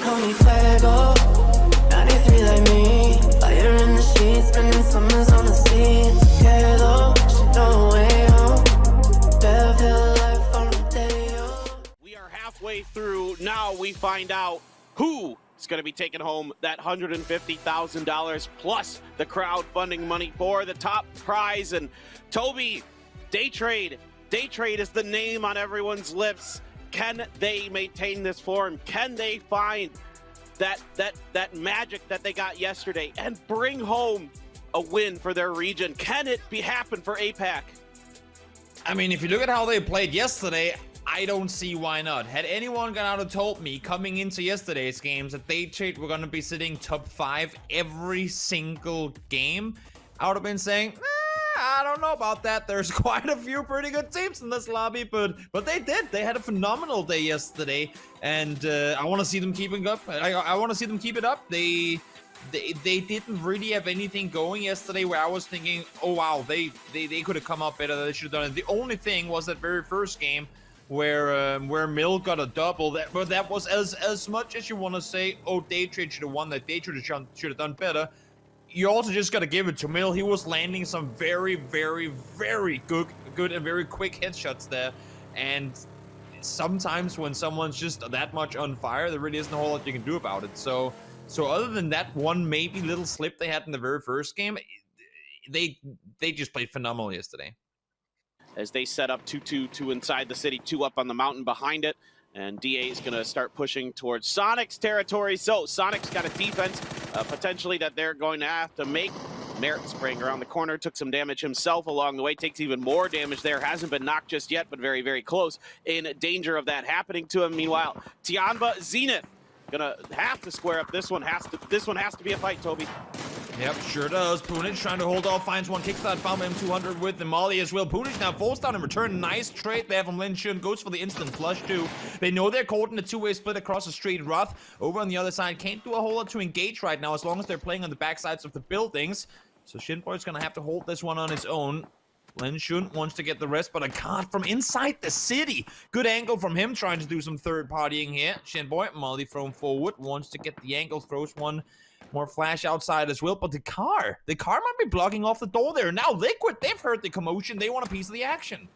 call me fuego. 93 like me, fire in the sheets, spending summers on the sea. It's okay though, she know way home. Bev Hill life on the day. We are halfway through. Now we find out who is going to be taking home that $150,000 plus the crowdfunding money for the top prize. And Toby, day trade is the name on everyone's lips. Can they maintain this form? Can they find that magic that they got yesterday and bring home a win for their region? Can it happen for APAC? I mean, if you look at how they played yesterday, I don't see why not. Had anyone gone out and told me coming into yesterday's games that Day Trade were going to be sitting top 5 every single game, I would have been saying, I don't know about that. There's quite a few pretty good teams in this lobby, but they did. They had a phenomenal day yesterday, and I want to see them keeping up. I want to see them keep it up. They didn't really have anything going yesterday where I was thinking, oh wow, they could have come up better. They should have done it. The only thing was that very first game where Mill got a double. But that was as much as you want to say, oh, Day Trade should have won that. Day Trade should have done better. You also just got to give it to Mill. He was landing some very, very, very good and very quick headshots there. And sometimes when someone's just that much on fire, there really isn't a whole lot you can do about it. So other than that one maybe little slip they had in the very first game, they just played phenomenal yesterday. As they set up 2-2 inside the city, 2 up on the mountain behind it. And DA is going to start pushing towards SONIQS territory. So SONIQS got a defense potentially that they're going to have to make. Merritt spraying around the corner, took some damage himself along the way, takes even more damage there. Hasn't been knocked just yet, but very, very close. In danger of that happening to him. Meanwhile, Tianba, Zenith, gonna have to square up. This one has to be a fight, Toby. Yep, sure does. Punich trying to hold off, finds one kickstart, found M200 with the molly as well. Punich now falls down in return. Nice trade there from Lin Shun. Goes for the instant flush too. They know they're caught in a two-way split across the street. Roth over on the other side can't do a whole lot to engage right now as long as they're playing on the backsides of the buildings. So Shinboy's gonna have to hold this one on his own. Lin Shun wants to get the rest, but a card from inside the city. Good angle from him, trying to do some third partying here. Shinboy, molly thrown forward, wants to get the angle, throws one more flash outside as well, but the car might be blocking off the door there. Now Liquid, they've heard the commotion, they want a piece of the action.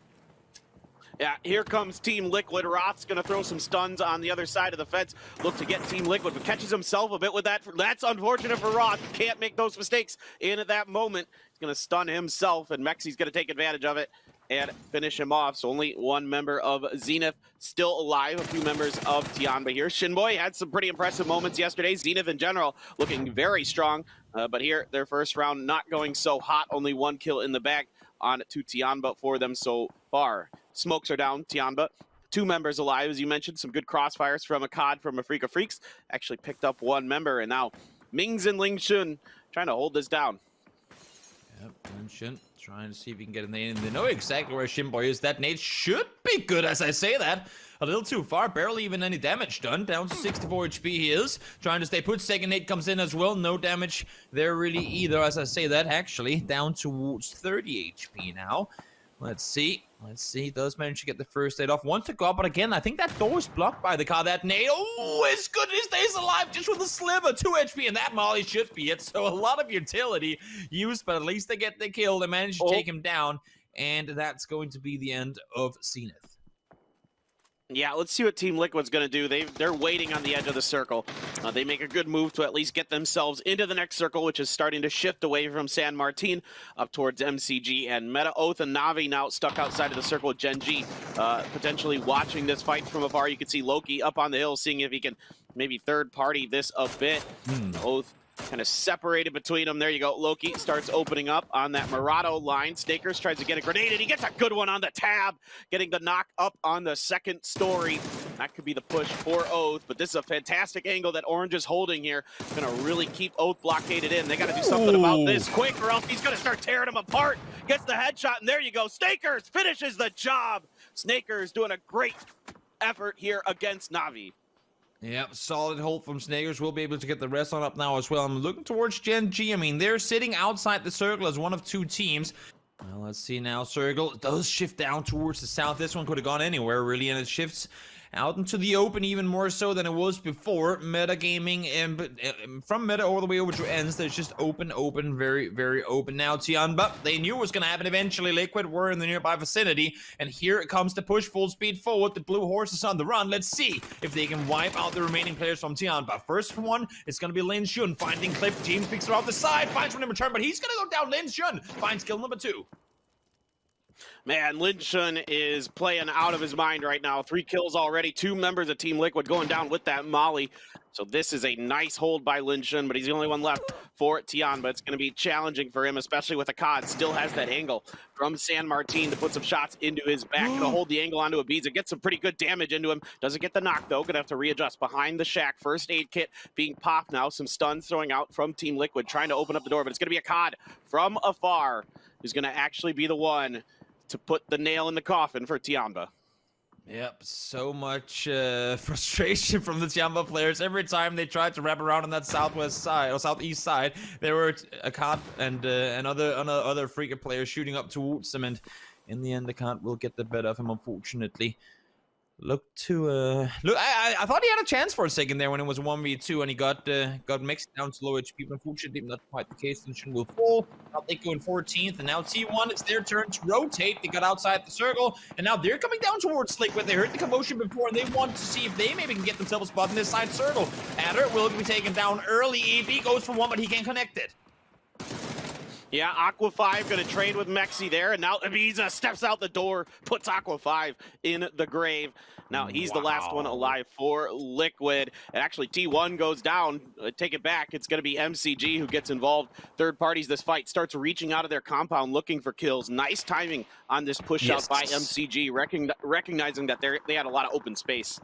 Yeah, here comes Team Liquid. Roth's going to throw some stuns on the other side of the fence. Look to get Team Liquid, but catches himself a bit with that. That's unfortunate for Roth. Can't make those mistakes in at that moment. He's going to stun himself, and Mexi's going to take advantage of it and finish him off. So only one member of Zenith still alive. A few members of Tianba here. Shinboy had some pretty impressive moments yesterday. Zenith in general looking very strong. But here, their first round not going so hot. Only one kill in the bag on to Tianba for them so far. Smokes are down, Tianba. 2 members alive, as you mentioned. Some good crossfires from Akkad from Afrika Freaks. Actually picked up 1 member, and now Mings and Ling Shun trying to hold this down. Yep, Ling Shun trying to see if he can get a nade, and they know exactly where Shinboy is. That nade should be good, as I say that. A little too far, barely even any damage done. Down to 64 HP he is. Trying to stay put. Second nade comes in as well. No damage there really either, as I say that. Actually, down towards 30 HP now. Let's see. He does manage to get the first nade off. Wants to go up, but again, I think that door is blocked by the car. That nade, oh, it's good. He stays alive just with a sliver. 2 HP, and that molly should be it. So a lot of utility used, but at least they get the kill. They manage to take him down, and that's going to be the end of Zenith. Yeah, let's see what Team Liquid's going to do. They're waiting on the edge of the circle. They make a good move to at least get themselves into the next circle, which is starting to shift away from San Martin up towards MCG and Meta. Oath and Navi now stuck outside of the circle with Gen G, potentially watching this fight from afar. You can see Loki up on the hill, seeing if he can maybe third party this a bit. Oath kind of separated between them. There you go. Loki starts opening up on that Murado line. Snakers tries to get a grenade, and he gets a good one on the tab, getting the knock up on the second story. That could be the push for Oath, but this is a fantastic angle that Orange is holding here. Going to really keep Oath blockaded in. They got to do something about this quick, or else he's going to start tearing him apart. Gets the headshot, and there you go. Snakers finishes the job. Snakers doing a great effort here against Navi. Yep, solid hold from Snakers. We'll be able to get the rest on up now as well. I'm looking towards Gen G. I mean, they're sitting outside the circle as one of 2 teams. Well, let's see now. Circle does shift down towards the south. This one could have gone anywhere, really, and it shifts out into the open even more so than it was before. Metagaming, but from meta all the way over to ends, there's just open, very, very open now. Tianba, they knew it was going to happen eventually. Liquid were in the nearby vicinity, and here it comes to push full speed forward. The blue horse is on the run. Let's see if they can wipe out the remaining players from Tianba. First one is going to be Lin Shun finding Clip. Team speaks around the side, finds one in return, but he's going to go down. Lin Shun finds kill number 2. Man, Lin Shun is playing out of his mind right now. 3 kills already. 2 members of Team Liquid going down with that molly. So this is a nice hold by Lin Shun, but he's the only one left for Tianba. It's going to be challenging for him, especially with a COD. Still has that angle from San Martin to put some shots into his back. Going to hold the angle onto Ibiza. Get some pretty good damage into him. Doesn't get the knock, though. Going to have to readjust behind the shack. First aid kit being popped now. Some stuns throwing out from Team Liquid, trying to open up the door, but it's going to be a COD from afar who's going to actually be the one to put the nail in the coffin for Tianba. Yep, so much frustration from the Tianba players. Every time they tried to wrap around on that southwest side or southeast side, there were a COD and other freaker players shooting up towards them, and in the end, the COD will get the better of him, unfortunately. I thought he had a chance for a second there when it was 1v2 and he got mixed down to low HP, but unfortunately not quite the case. Lin Shun will fall. Now they go in 14th, and now T1, it's their turn to rotate. They got outside the circle, and now they're coming down towards Liquid. They heard the commotion before, and they want to see if they maybe can get themselves a spot in this side circle. Adder will be taken down early. EB goes for one, but he can't connect it. Yeah, Aqua 5 going to trade with Mexi there, and now Ibiza steps out the door, puts Aqua 5 in the grave. Now he's the last one alive for Liquid. And actually T1 goes down. Take it back. It's going to be MCG who gets involved. Third parties this fight starts reaching out of their compound looking for kills. Nice timing on this push out by MCG, recognizing that they had a lot of open space.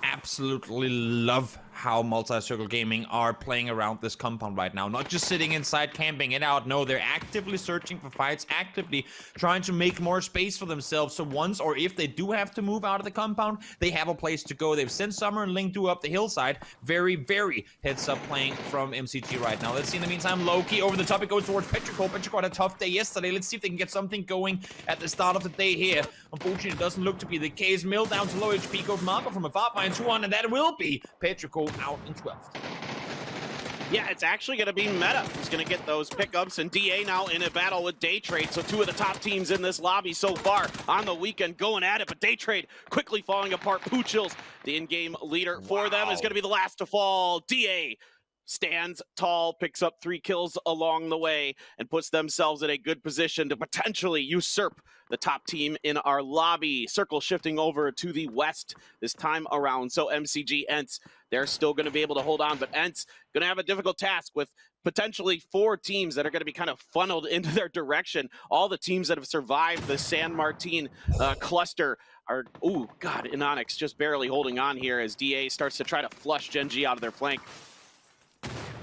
Absolutely love how Multi-Circle Gaming are playing around this compound right now. Not just sitting inside camping it out. No, they're actively searching for fights, actively trying to make more space for themselves. So once or if they do have to move out of the compound, they have a place to go. They've sent Summer and Ling Du up the hillside. Very, very heads up playing from MCG right now. Let's see in the meantime, Loki over the top. It goes towards Petrichor. Petrichor had a tough day yesterday. Let's see if they can get something going at the start of the day here. Unfortunately, it doesn't look to be the case. Mill down to low HP. Goes Marco from a 5-2-1, and that will be Petrichor out in 12th. Yeah, it's actually going to be Meta who's going to get those pickups, and DA now in a battle with Daytrade. So 2 of the top teams in this lobby so far on the weekend going at it, but Daytrade quickly falling apart. Poochills, the in-game leader for them, is going to be the last to fall. DA stands tall, picks up 3 kills along the way, and puts themselves in a good position to potentially usurp the top team in our lobby. Circle shifting over to the west this time around. So MCG, ENCE, they're still going to be able to hold on, but ENCE going to have a difficult task with potentially 4 teams that are going to be kind of funneled into their direction. All the teams that have survived the San Martin cluster are, oh God, SONIQS just barely holding on here as DA starts to try to flush Gen.G out of their flank.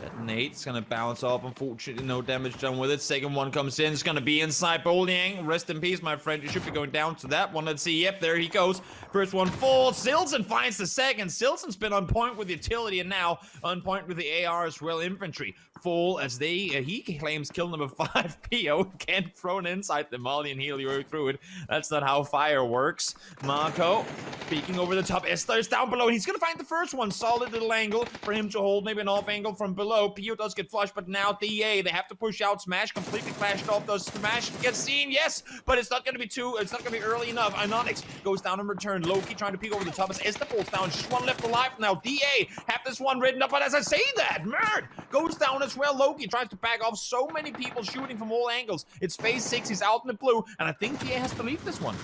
That nade's gonna bounce off. Unfortunately, no damage done with it. Second one comes in. It's gonna be inside Boliang. Rest in peace, my friend. You should be going down to that one. Let's see. Yep, there he goes. First one falls. Silson finds the second. Silson's been on point with utility and now on point with the AR as well. Infantry full as he claims kill number 5. PO can't throw an inside the molly and heal you through it. That's not how fire works. Marco peeking over the top. Esther is down below. He's gonna find the first one. Solid little angle for him to hold. Maybe an off angle from below. PO does get flushed, but now DA, they have to push out. Smash completely flashed off. Does Smash get seen? Yes, but it's not going to be early enough. SONIQS goes down in return. Loki trying to peek over the top as Esther falls down. Just one left alive now. DA have this one written up, but as I say that, Merd goes down as well. Loki tries to back off. So many people shooting from all angles. It's phase 6. He's out in the blue, and I think DA has to leave this one.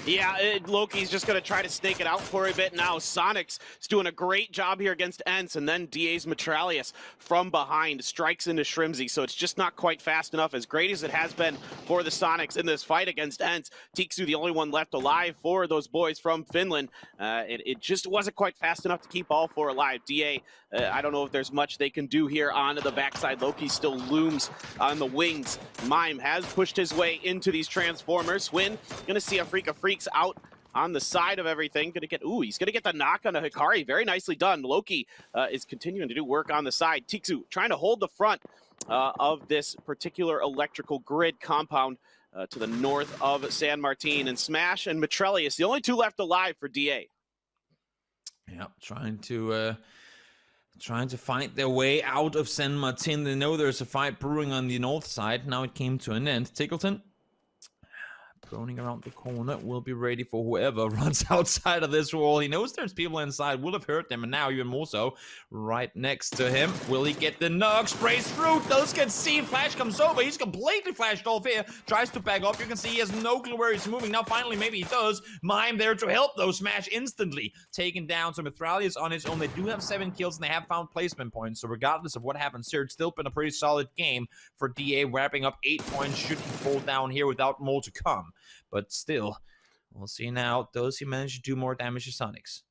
Yeah, Loki's just going to try to snake it out for a bit now. SONIQS is doing a great job here against ENCE, and then DA's Metralius from behind strikes into Shrimzy, so it's just not quite fast enough. As great as it has been for the SONIQS in this fight against ENCE, Tiksu the only one left alive for those boys from Finland. It just wasn't quite fast enough to keep all 4 alive. DA, I don't know if there's much they can do here on the backside. Loki still looms on the wings. M1ME has pushed his way into these Transformers. Hwinn going to see a freak of freaks out on the side of everything. Gonna get, ooh, he's gonna get the knock on a Hikari. Very nicely done. Loki is continuing to do work on the side. Tiksu trying to hold the front of this particular electrical grid compound to the north of San Martin. And Smash and Metrelius, the only 2 left alive for DA. Yeah, trying to find their way out of San Martin. They know there's a fight brewing on the north side. Now it came to an end. Tickleton droning around the corner, will be ready for whoever runs outside of this wall. He knows there's people inside, will have heard them, and now even more so, right next to him. Will he get the knock? Sprays through, does get seen, Flash comes over, he's completely flashed off here, tries to back up, you can see he has no clue where he's moving. Now finally, maybe he does. M1ME there to help though, smash instantly, taken down. So Mythralia's on his own. They do have 7 kills, and they have found placement points, so regardless of what happens here, it's still been a pretty solid game for DA, wrapping up 8 points, should he fall down here without more to come. But still, we'll see now. Does he manage to do more damage to SONIQS?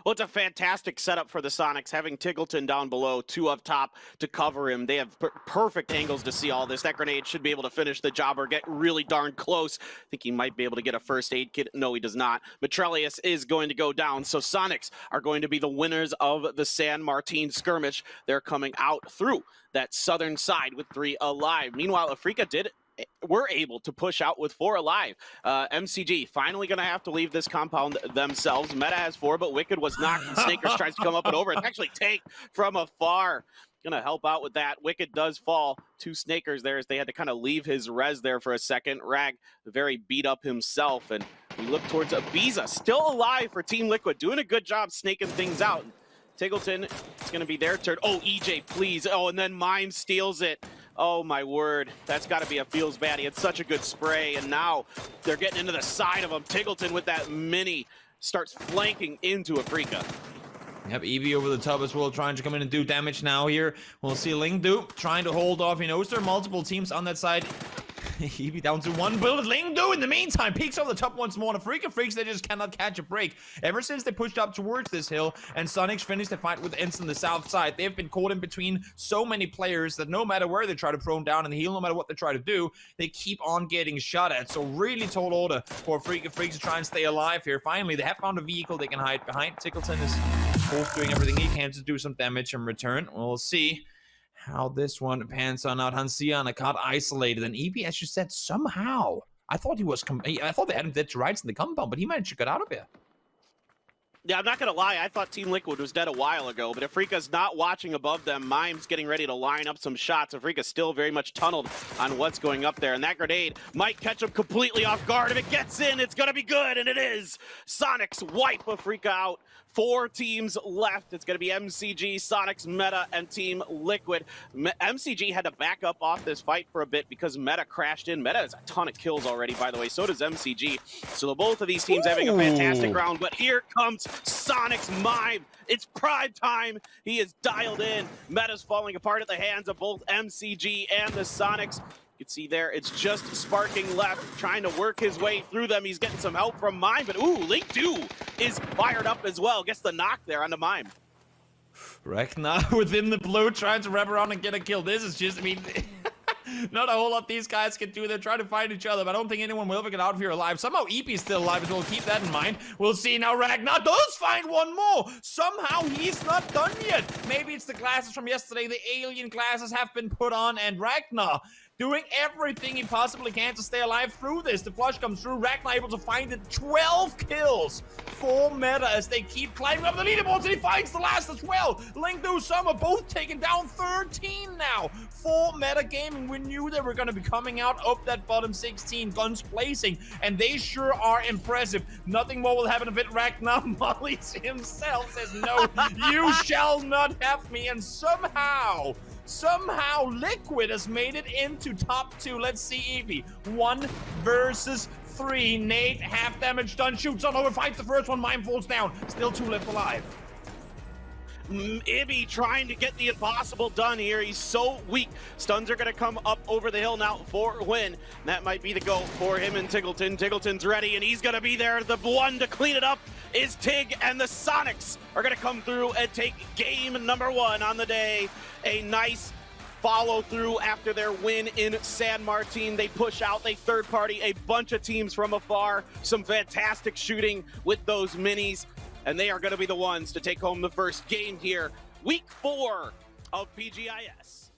Well, it's a fantastic setup for the SONIQS, having Tickleton down below, 2 up top to cover him. They have perfect angles to see all this. That grenade should be able to finish the job or get really darn close. I think he might be able to get a first aid kit. No, he does not. Mythralia's is going to go down, so SONIQS are going to be the winners of the San Martin skirmish. They're coming out through that southern side with 3 alive. Meanwhile, Afrika were able to push out with 4 alive. MCG finally going to have to leave this compound themselves. Meta has 4, but Wicked was knocked, and SNKRS tries to come up and over. It's actually Take from afar. Going to help out with that. Wicked does fall to SNKRS there as they had to kind of leave his res there for a second. Rag very beat up himself, and we look towards Ibiza, still alive for Team Liquid, doing a good job snaking things out. Tickleton, it's going to be their turn. Oh, EJ, please. Oh, and then M1ME steals it. Oh, my word. That's got to be a feels bad. He had such a good spray, and now they're getting into the side of him. Tickleton with that mini starts flanking into Afrika. Yep, Eevee over the top as well, trying to come in and do damage now here. We'll see Lingdu trying to hold off. He knows there are multiple teams on that side. Eevee down to 1 bullet. Lingdu in the meantime peeks over the top once more. The Freaks, they just cannot catch a break. Ever since they pushed up towards this hill and SONIQS finished the fight with Ints on the south side, they've been caught in between so many players that no matter where they try to prone down in the heal, no matter what they try to do, they keep on getting shot at. So really tall order for Freaks to try and stay alive here. Finally, they have found a vehicle they can hide behind. Tickleton is both doing everything he can to do some damage in return. We'll see how this one pans on out. Hansiana got isolated, and EB, as you said, somehow I thought he was I thought they had him dead to rights in the compound, but he managed to get out of here. Yeah, I'm not going to lie. I thought Team Liquid was dead a while ago, but Afrika's not watching above them. M1ME's getting ready to line up some shots. Afrika's still very much tunneled on what's going up there, and that grenade might catch him completely off guard. If it gets in, it's going to be good, and it is. SONIQS wipe Afrika out. 4 teams left. It's going to be MCG, SONIQS, Meta, and Team Liquid. MCG had to back up off this fight for a bit because Meta crashed in. Meta has a ton of kills already, by the way. So does MCG. So both of these teams having a fantastic round. But here comes SONIQS M1ME. It's prime time. He is dialed in. Meta's falling apart at the hands of both MCG and the SONIQS. You can see there, it's just Sparking left, trying to work his way through them. He's getting some help from M1ME, but ooh, Lingdu is fired up as well. Gets the knock there on the M1ME. Ragnar within the blue, trying to wrap around and get a kill. This is just, I mean, not a whole lot these guys can do. They're trying to find each other, but I don't think anyone will ever get out of here alive. Somehow EP's still alive as well. Keep that in mind. We'll see now. Ragnar does find one more. Somehow he's not done yet. Maybe it's the glasses from yesterday. The alien glasses have been put on, and Ragnar doing everything he possibly can to stay alive through this. The flush comes through. Ragnar able to find it. 12 kills for Meta as they keep climbing up the leaderboards, and he finds the last as well. Lingdu, Summer both taken down. 13 now for Meta Gaming. We knew they were going to be coming out of that bottom 16, guns blazing, and they sure are impressive. Nothing more will happen if it. Ragnar mollies himself, says, no, you shall not have me, and somehow Liquid has made it into top 2. Let's see Eevee. 1 versus 3. Nate, half damage done, shoots on over, fights the first one. M1ME falls down. Still 2 left alive. Ibby trying to get the impossible done here. He's so weak. Stuns are going to come up over the hill now for Hwinn. That might be the go for him and Tickleton. Tickleton's ready, and he's going to be there. The one to clean it up is Tig, and the SONIQS are going to come through and take game number 1 on the day. A nice follow through after their win in San Martin. They push out, they third party a bunch of teams from afar. Some fantastic shooting with those minis, and they are going to be the ones to take home the first game here. Week 4 of PGI.S.